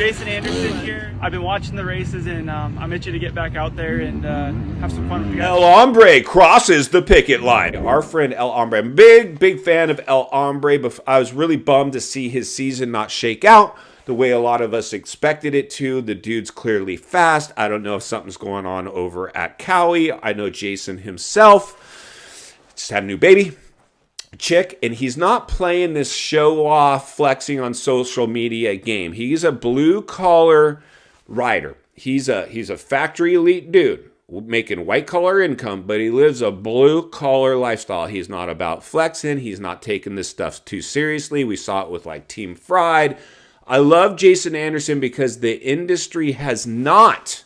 Jason Anderson here. I've been watching the races, and I'm itching to get back out there and have some fun with you guys. El Hombre crosses the picket line. Our friend El Hombre. I'm a big fan of El Hombre, but I was really bummed to see his season not shake out the way a lot of us expected it to. The dude's clearly fast. I don't know if something's going on over at Cowie. I know Jason himself just had a new baby. Chick, and he's not playing this show off flexing on social media game. He's a blue collar rider. He's a factory elite dude making white collar income, but he lives a blue collar lifestyle. He's not about flexing. He's not taking this stuff too seriously. We saw it with like Team Fried. I love Jason Anderson because the industry has not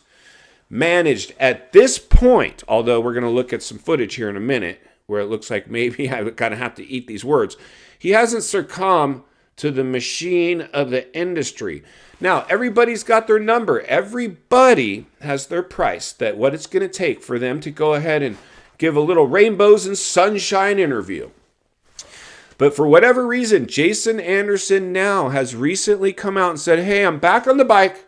managed at this point, although we're going to look at some footage here in a minute, where it looks like maybe I would kind of have to eat these words. He hasn't succumbed to the machine of the industry. Now, everybody's got their number. Everybody has their price, that what it's going to take for them to go ahead and give a little rainbows and sunshine interview. But for whatever reason, Jason Anderson now has recently come out and said, hey, I'm back on the bike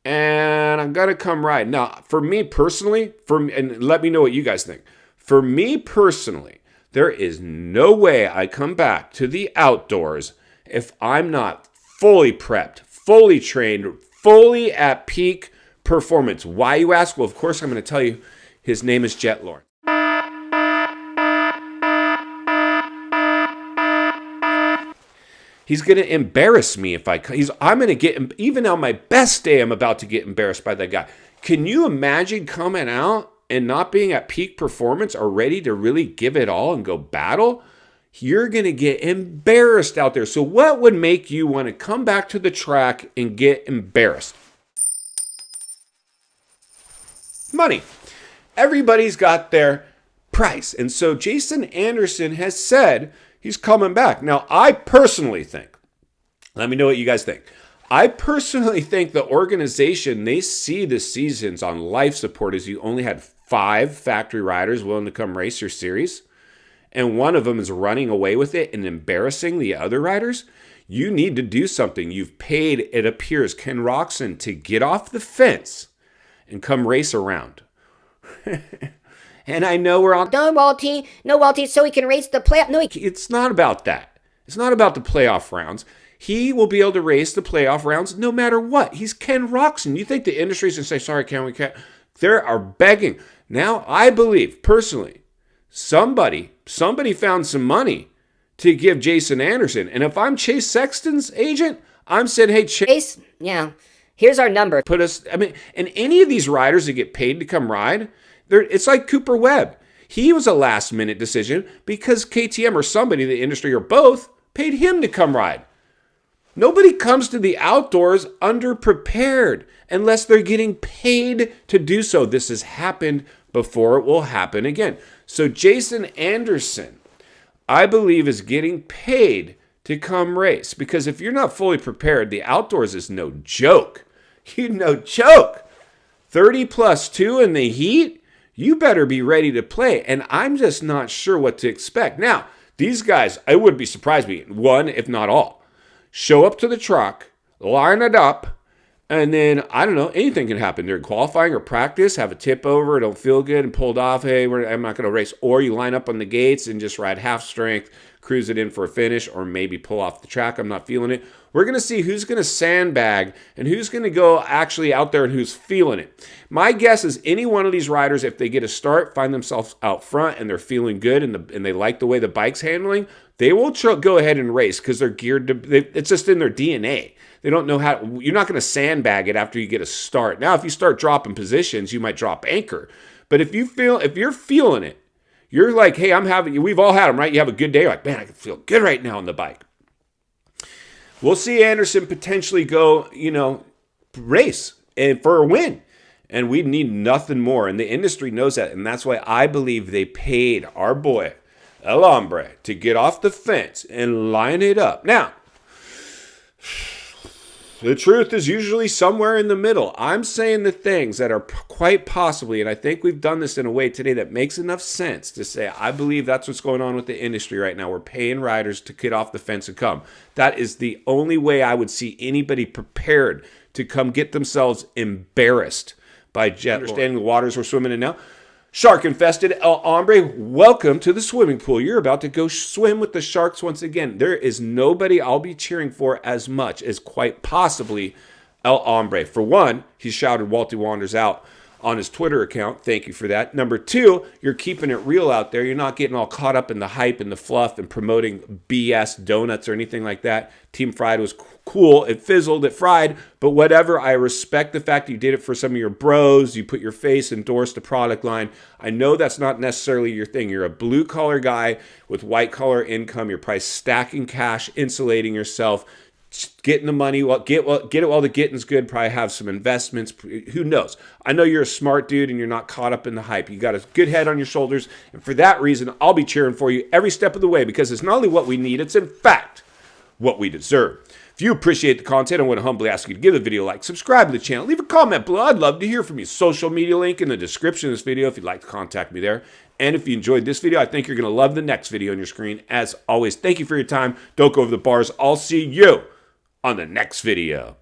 and I'm going to come ride. Now, for me personally, and let me know what you guys think. For me personally, there is no way I come back to the outdoors if I'm not fully prepped, fully trained, fully at peak performance. Why, you ask? Well, of course, I'm going to tell you. His name is Jet Lawrence. He's going to embarrass me if I'm going to get, even on my best day, I'm about to get embarrassed by that guy. Can you imagine coming out and not being at peak performance or ready to really give it all and go battle? You're going to get embarrassed out there. So what would make you want to come back to the track and get embarrassed? Money. Everybody's got their price. And so Jason Anderson has said he's coming back. Now, I personally think, let me know what you guys think. I personally think the organization, they see the seasons on life support as you only had 5 factory riders willing to come race your series, and one of them is running away with it and embarrassing the other riders. You need to do something. You've paid, it appears, Ken Roczen to get off the fence and come race around. And I know we're on... No, Walty, so he can race the playoff. No, It's not about that. It's not about the playoff rounds. He will be able to race the playoff rounds no matter what. He's Ken Roczen. You think the industry's going to say, sorry, Ken, we can't? They are begging. Now, I believe, personally, somebody found some money to give Jason Anderson. And if I'm Chase Sexton's agent, I'm saying, hey, Chase, yeah, here's our number. put us, and any of these riders that get paid to come ride, it's like Cooper Webb. He was a last-minute decision because KTM or somebody in the industry or both paid him to come ride. Nobody comes to the outdoors underprepared unless they're getting paid to do so. This has happened before. It will happen again. So Jason Anderson, I believe, is getting paid to come race, because if you're not fully prepared, the outdoors is no joke. No joke. 30 plus 2 in the heat, you better be ready to play. And I'm just not sure what to expect. Now, these guys, I wouldn't be surprised me, one, if not all, show up to the truck, line it up, and then, I don't know, anything can happen during qualifying or practice, have a tip over, don't feel good, and pulled off, hey, I'm not going to race. Or you line up on the gates and just ride half strength, cruise it in for a finish, or maybe pull off the track, I'm not feeling it. We're going to see who's going to sandbag and who's going to go actually out there and who's feeling it. My guess is any one of these riders, if they get a start, find themselves out front, and they're feeling good, and they like the way the bike's handling, they will go ahead and race because they're geared to, it's just in their DNA. They don't know how, you're not going to sandbag it after you get a start. Now, if you start dropping positions, you might drop anchor. But if you're feeling it, you're like, hey, we've all had them, right? You have a good day, you're like, man, I can feel good right now on the bike. We'll see Anderson potentially go, race and for a win. And we need nothing more. And the industry knows that. And that's why I believe they paid our boy, El Hombre, to get off the fence and line it up. Now, The truth is usually somewhere in the middle. I'm saying the things that are quite possibly, and I think we've done this in a way today that makes enough sense to say, I believe that's what's going on with the industry right now. We're paying riders to get off the fence and come. That is the only way I would see anybody prepared to come get themselves embarrassed by jet. Understanding the waters we're swimming in now. Shark infested El Hombre, welcome to the swimming pool. You're about to go swim with the sharks once again. There is nobody I'll be cheering for as much as quite possibly El Hombre. For one, he shouted Walty Wanders out on his Twitter account. Thank you for that. Number two, you're keeping it real out there. You're not getting all caught up in the hype and the fluff and promoting BS donuts or anything like that. Team Fried was cool. It fizzled, it fried, but whatever. I respect the fact that you did it for some of your bros. You put your face, endorsed the product line. I know that's not necessarily your thing. You're a blue collar guy with white collar income. You're probably stacking cash, insulating yourself, getting the money, get it while the getting's good, probably have some investments. Who knows? I know you're a smart dude and you're not caught up in the hype. You got a good head on your shoulders. And for that reason, I'll be cheering for you every step of the way because it's not only what we need, it's in fact what we deserve. If you appreciate the content, I want to humbly ask you to give the video a like, subscribe to the channel, leave a comment below. I'd love to hear from you. Social media link in the description of this video if you'd like to contact me there. And if you enjoyed this video, I think you're going to love the next video on your screen. As always, thank you for your time. Don't go over the bars. I'll see you on the next video.